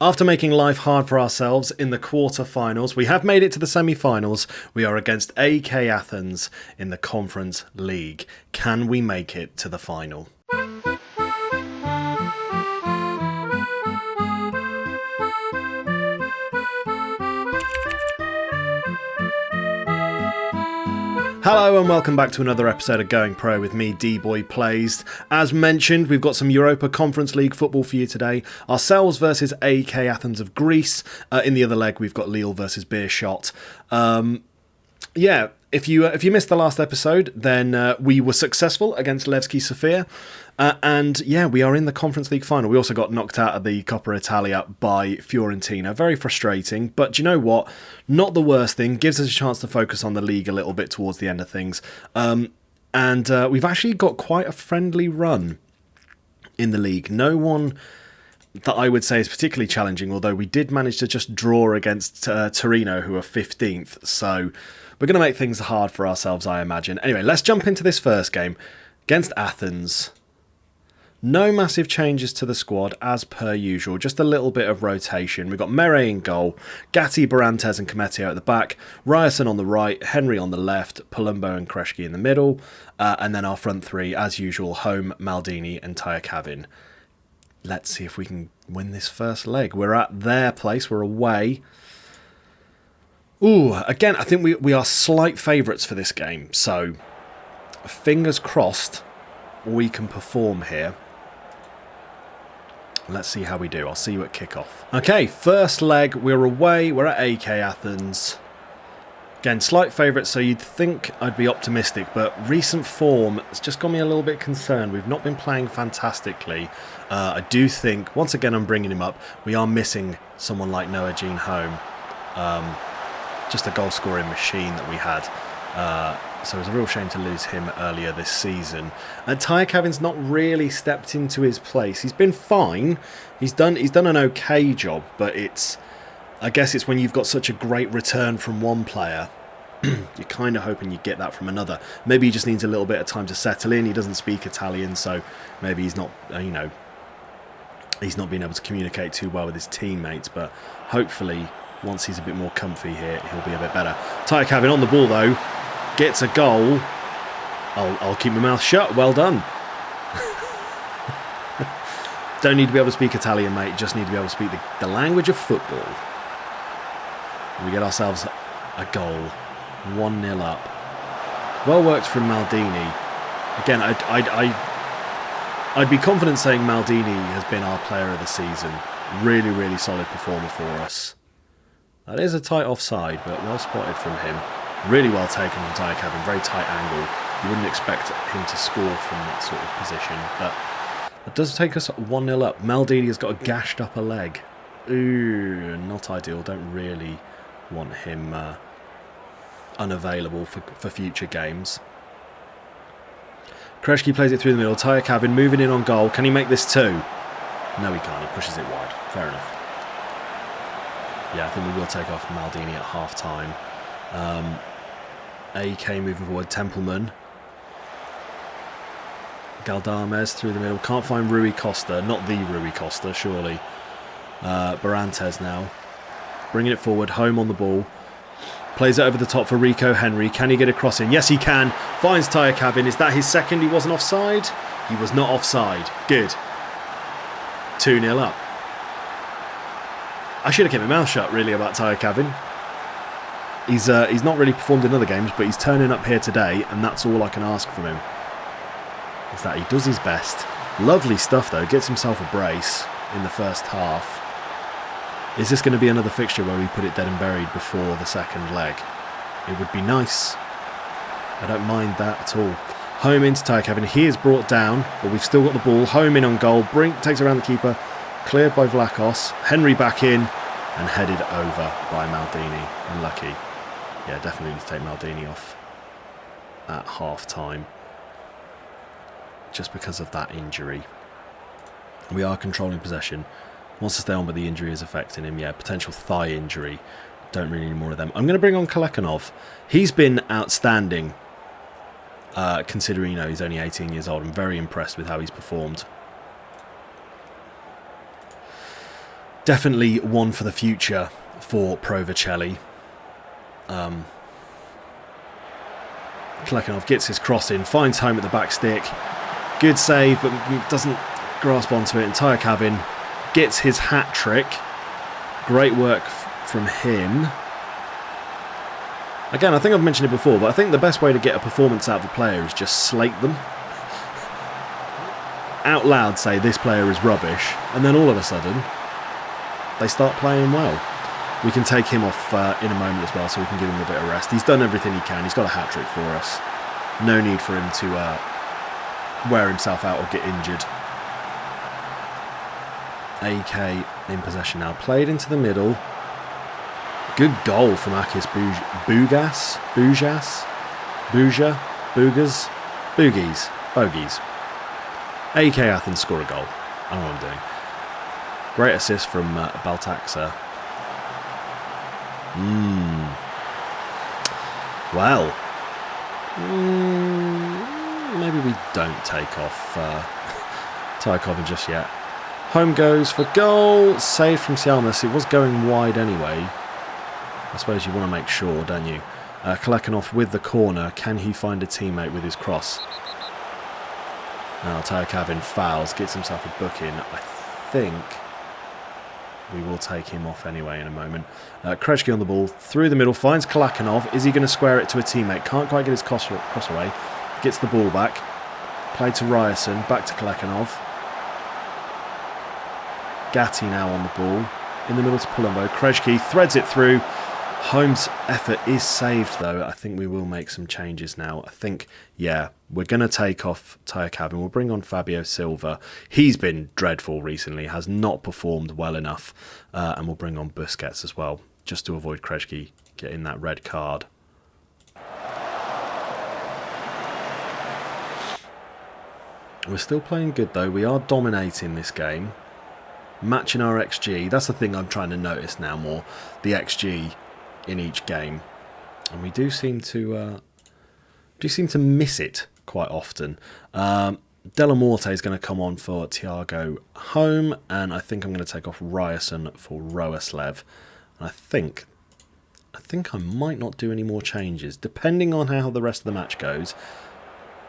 After making life hard for ourselves in the quarter-finals, we have made it to the semi-finals. We are against AEK Athens in the Conference League. Can we make it to the final? Hello and welcome back to another episode of Going Pro with me, D-Boy Plays. As mentioned, we've got some Europa Conference League football for you today. Ourselves versus AEK Athens of Greece. In the other leg, we've got Lille versus Beerschot. If you missed the last episode, then we were successful against Levski Sofia. We are in the Conference League final. We also got knocked out of the Coppa Italia by Fiorentina. Very frustrating, but do you know what? Not the worst thing. Gives us a chance to focus on the league a little bit towards the end of things. We've actually got quite a friendly run in the league. No one that I would say is particularly challenging, although we did manage to just draw against Torino, who are 15th. So we're going to make things hard for ourselves, I imagine. Anyway, let's jump into this first game against Athens. No massive changes to the squad as per usual, just a little bit of rotation. We've got Mere in goal, Gatti, Barantes and Cometio at the back, Ryerson on the right, Henry on the left, Palumbo and Kreshki in the middle, and then our front three, as usual, Home, Maldini and Tyakavin. Let's see if we can win this first leg. We're at their place, we're away. Ooh, again, I think we are slight favourites for this game, so fingers crossed we can perform here. Let's see how we do. I'll see you at kickoff. Okay, first leg, we're away. We're at AEK Athens. Again, slight favourites, so you'd think I'd be optimistic, but recent form has just got me a little bit concerned. We've not been playing fantastically. I do think, once again I'm bringing him up, we are missing someone like Noah Jean Home. Just a goal-scoring machine that we had. So it was a real shame to lose him earlier this season. And Tyakavin's not really stepped into his place. He's been fine. He's done an okay job, but I guess it's when you've got such a great return from one player, you're kind of hoping you get that from another. Maybe he just needs a little bit of time to settle in. He doesn't speak Italian, so maybe he's not, he's not being able to communicate too well with his teammates. But hopefully, once he's a bit more comfy here, he'll be a bit better. Tyakavin on the ball though. Gets a goal. I'll keep my mouth shut. Well done. Don't need to be able to speak Italian, mate. Just need to be able to speak the language of football. We get ourselves a goal. 1-0 up. Well worked from Maldini. Again, I'd be confident saying Maldini has been our player of the season. Really, really solid performer for us. That is a tight offside, but well spotted from him. Really well taken from Tyakavin, very tight angle. You wouldn't expect him to score from that sort of position, but it does take us 1-0 up. Maldini has got a gashed upper leg. Ooh, not ideal. Don't really want him unavailable for future games. Kreshki plays it through the middle. Tyakavin moving in on goal. Can he make this two? No, he can't. He pushes it wide. Fair enough. Yeah, I think we will take off Maldini at half-time. AEK moving forward, Templeman. Galdames through the middle. Can't find Rui Costa. Not the Rui Costa, surely. Barantes now. Bringing it forward. Home on the ball. Plays it over the top for Rico Henry. Can he get a cross in? Yes, he can. Finds Tyakavin. Is that his second? He wasn't offside? He was not offside. Good. 2-0 up. I should have kept my mouth shut, really, about Tyakavin. He's not really performed in other games, but he's turning up here today, and that's all I can ask from him. Is that he does his best. Lovely stuff, though. Gets himself a brace in the first half. Is this going to be another fixture where we put it dead and buried before the second leg? It would be nice. I don't mind that at all. Home into Tyakavin. He is brought down, but we've still got the ball. Home in on goal. Brink takes around the keeper. Cleared by Vlachos. Henry back in and headed over by Maldini. Unlucky. Yeah, definitely need to take Maldini off at half-time just because of that injury. We are controlling possession. Wants to stay on, but the injury is affecting him. Yeah, potential thigh injury. Don't really need more of them. I'm going to bring on Kalekhanov. He's been outstanding, considering he's only 18 years old. I'm very impressed with how he's performed. Definitely one for the future for Pro Vercelli. Klekanov gets his cross in, finds home at the back stick. Good save, but doesn't grasp onto it. And AEK gets his hat trick. Great work from him. Again, I think I've mentioned it before, but I think the best way to get a performance out of a player is just slate them. Out loud say this player is rubbish, and then all of a sudden they start playing well. We can take him off in a moment as well, so we can give him a bit of rest. He's done everything he can. He's got a hat-trick for us. No need for him to wear himself out or get injured. AEK in possession now. Played into the middle. Good goal from Akis Bougaz. Bogies. AEK Athens score a goal. I know what I'm doing. Great assist from Baltaxa. Well, maybe we don't take off Tykov just yet. Home goes for goal. Saved from Sialmas. It was going wide anyway. I suppose you want to make sure, don't you? Klekanov with the corner. Can he find a teammate with his cross? Now AEK fouls. Gets himself a booking. I think we will take him off anyway in a moment. Krejci on the ball, through the middle, finds Klekanov. Is he going to square it to a teammate? Can't quite get his cross away. Gets the ball back. Played to Ryerson, back to Klekanov. Gatti now on the ball. In the middle to Palumbo. Krejci threads it through. Holmes' effort is saved though. I think we will make some changes now. I think, yeah, we're going to take off AEK. We'll bring on Fabio Silva. He's been dreadful recently, has not performed well enough. And we'll bring on Busquets as well, just to avoid Krejci getting that red card. We're still playing good though. We are dominating this game. Matching our XG. That's the thing I'm trying to notice now more. The XG in each game. And we do seem to miss it quite often. Delamorte is going to come on for Thiago Home, and I think I'm going to take off Ryerson for Roeslev. And I think I might not do any more changes, depending on how the rest of the match goes.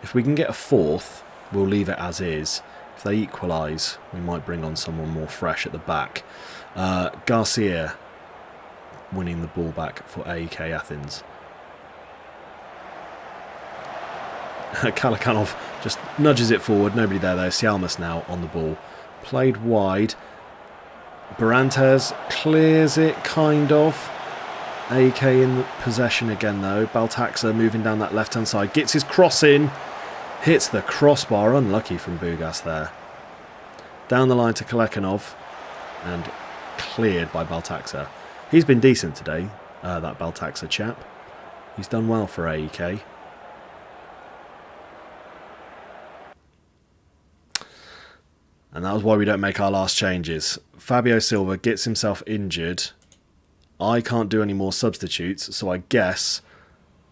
If we can get a fourth, we'll leave it as is. If they equalise, we might bring on someone more fresh at the back. Garcia winning the ball back for AEK Athens. Kalakanov just nudges it forward. Nobody there though. Sialmas now on the ball. Played wide. Barantes clears it, kind of. AEK in possession again though. Baltaxa moving down that left-hand side. Gets his cross in. Hits the crossbar. Unlucky from Bougaz there. Down the line to Klekanov. And cleared by Baltaxa. He's been decent today, that Baltaxa chap. He's done well for AEK. And that was why we don't make our last changes. Fabio Silva gets himself injured. I can't do any more substitutes, so I guess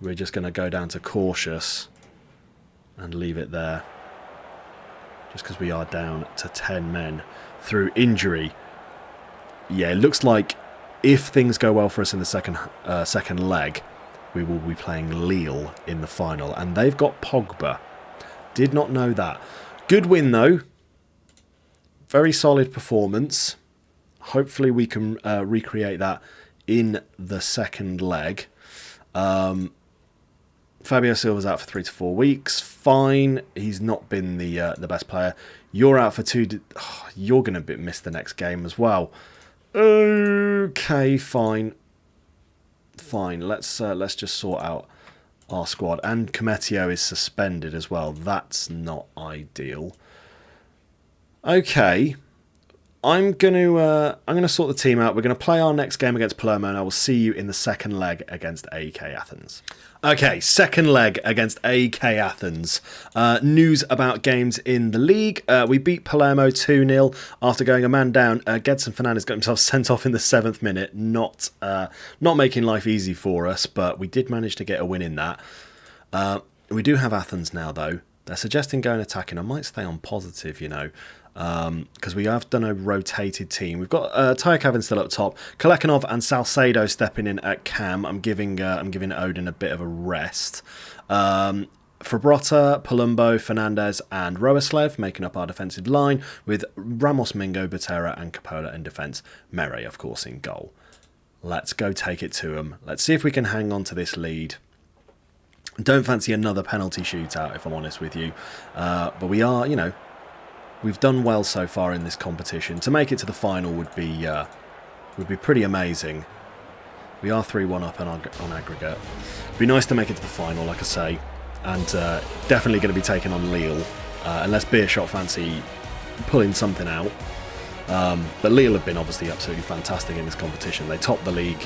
we're just going to go down to cautious and leave it there. Just because we are down to 10 men through injury. Yeah, it looks like if things go well for us in the second leg, we will be playing Lille in the final. And they've got Pogba. Did not know that. Good win, though. Very solid performance. Hopefully we can recreate that in the second leg. Fabio Silva's out for 3 to 4 weeks. Fine. He's not been the best player. You're out for 2. You're going to miss the next game as well. Okay, fine. Let's just sort out our squad. And Cometio is suspended as well. That's not ideal. Okay, I'm gonna sort the team out. We're gonna play our next game against Palermo, and I will see you in the second leg against AEK Athens. Okay, second leg against AEK Athens. News about games in the league. We beat Palermo 2-0 after going a man down. Gedson Fernandez got himself sent off in the 7th minute. Not making life easy for us, but we did manage to get a win in that. We do have Athens now, though. They're suggesting going attacking. I might stay on positive, you know. because we have done a rotated team. We've got AEK Athens still up top, Kalekhanov and Salcedo stepping in at cam. I'm giving Odin a bit of a rest. Frabrotta, Palumbo, Fernandez and Roeslev making up our defensive line, with Ramos, Mingo, Butera and Capola in defence. Mere, of course, in goal. Let's go take it to them. Let's see if we can hang on to this lead. Don't fancy another penalty shootout, if I'm honest with you. But we are, you know, we've done well so far in this competition. To make it to the final would be pretty amazing. We are 3-1 up on aggregate. It'd be nice to make it to the final, like I say. And definitely going to be taking on Lille, unless Beerschot fancy pulling something out. But Lille have been obviously absolutely fantastic in this competition. They topped the league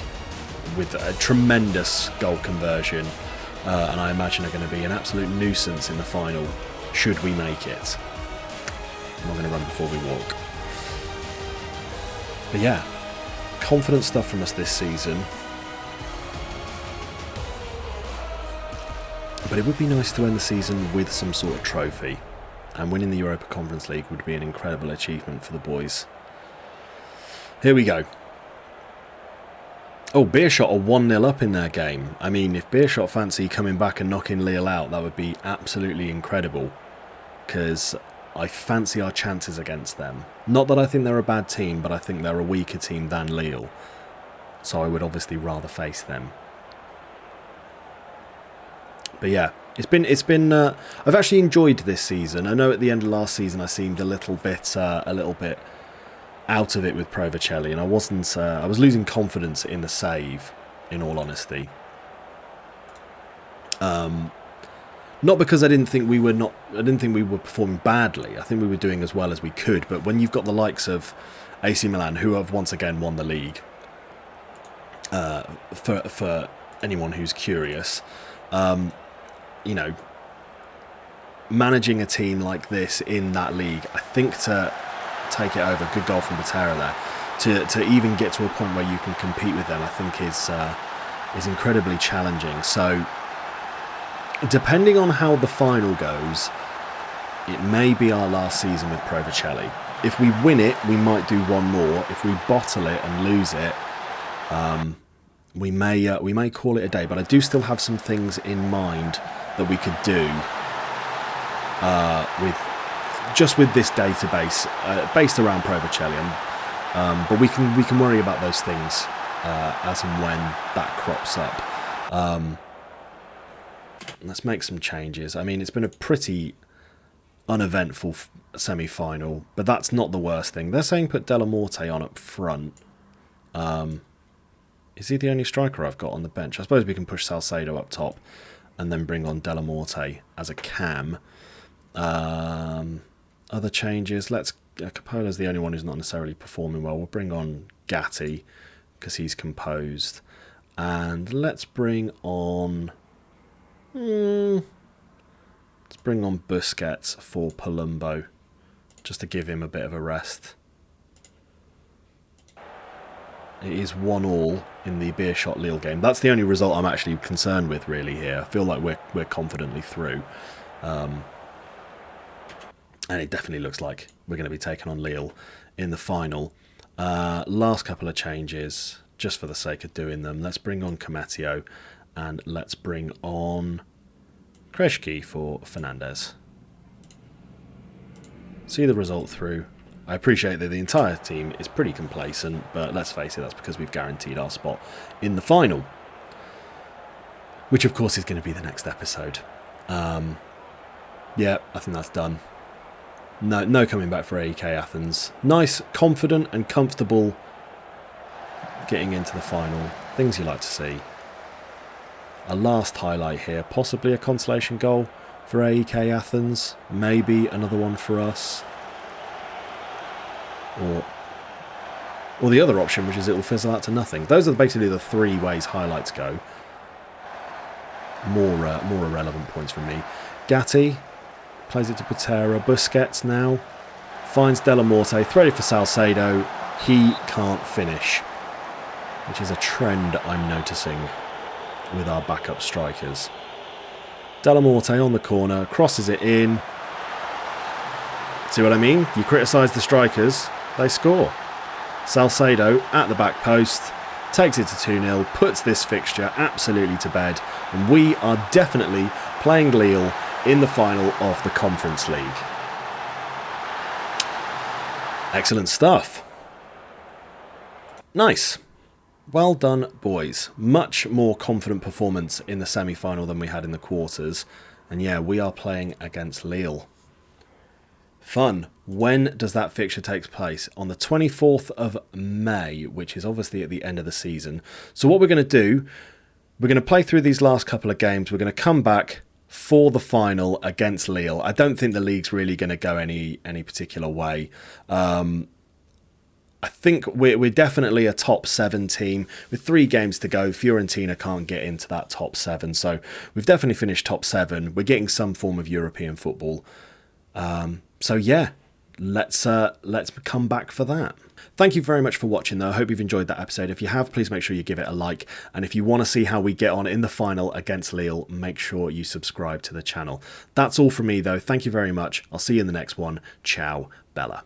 with a tremendous goal conversion, and I imagine are going to be an absolute nuisance in the final, should we make it. I'm not going to run before we walk. But yeah, confident stuff from us this season. But it would be nice to end the season with some sort of trophy, and winning the Europa Conference League would be an incredible achievement for the boys. Here we go. Oh, Beerschot are 1-0 up in their game. I mean, if Beerschot fancy coming back and knocking Lille out, that would be absolutely incredible, because I fancy our chances against them. Not that I think they're a bad team, but I think they're a weaker team than Lille, so I would obviously rather face them. But yeah, it's been. I've actually enjoyed this season. I know at the end of last season I seemed a little bit out of it with Vercelli, and I wasn't. I was losing confidence in the save, in all honesty. Not because I didn't think we were performing badly. I think we were doing as well as we could. But when you've got the likes of AC Milan, who have once again won the league, for anyone who's curious. You know, managing a team like this in that league, I think to take it over, good goal from Butera there, to even get to a point where you can compete with them, I think is incredibly challenging. So, depending on how the final goes, it may be our last season with Vercelli. If we win it, we might do one more. If we bottle it and lose it, we may call it a day. But I do still have some things in mind that we could do with this database based around Vercelli. But we can worry about those things as and when that crops up. Let's make some changes. I mean, it's been a pretty uneventful semi-final, but that's not the worst thing. They're saying put Della Morte on up front. Is he the only striker I've got on the bench? I suppose we can push Salcedo up top and then bring on Della Morte as a cam. Other changes. Capola's the only one who's not necessarily performing well. We'll bring on Gatti because he's composed. And let's bring on... Let's bring on Busquets for Palumbo, just to give him a bit of a rest. It is 1-1 in the Beerschot Lille game. That's the only result I'm actually concerned with, really, here. I feel like we're confidently through. And it definitely looks like we're going to be taking on Lille in the final. Last couple of changes, just for the sake of doing them. Let's bring on Cometio. And let's bring on Kreschke for Fernandez. See the result through. I appreciate that the entire team is pretty complacent, but let's face it, that's because we've guaranteed our spot in the final. Which, of course, is going to be the next episode. Yeah, I think that's done. No coming back for AEK Athens. Nice, confident and comfortable getting into the final. Things you like to see. A last highlight here, possibly a consolation goal for AEK Athens, maybe another one for us, or the other option, which is it will fizzle out to nothing. Those are basically the three ways highlights go. More irrelevant points from me. Gatti plays it to Butera. Busquets now finds Della Morte, threaded for Salcedo. He can't finish, which is a trend I'm noticing with our backup strikers. Della Morte on the corner, crosses it in. See what I mean? You criticise the strikers, they score. Salcedo at the back post, takes it to 2-0, puts this fixture absolutely to bed, and we are definitely playing Lille in the final of the Conference League. Excellent stuff. Nice. Well done, boys. Much more confident performance in the semi-final than we had in the quarters. And yeah, we are playing against Lille. Fun. When does that fixture take place? On the 24th of May, which is obviously at the end of the season. So what we're going to do, we're going to play through these last couple of games. We're going to come back for the final against Lille. I don't think the league's really going to go any particular way. I think we're definitely a top 7 team. With 3 games to go, Fiorentina can't get into that top 7. So we've definitely finished top 7. We're getting some form of European football. So yeah, let's come back for that. Thank you very much for watching though. I hope you've enjoyed that episode. If you have, please make sure you give it a like. And if you want to see how we get on in the final against Lille, make sure you subscribe to the channel. That's all from me though. Thank you very much. I'll see you in the next one. Ciao, Bella.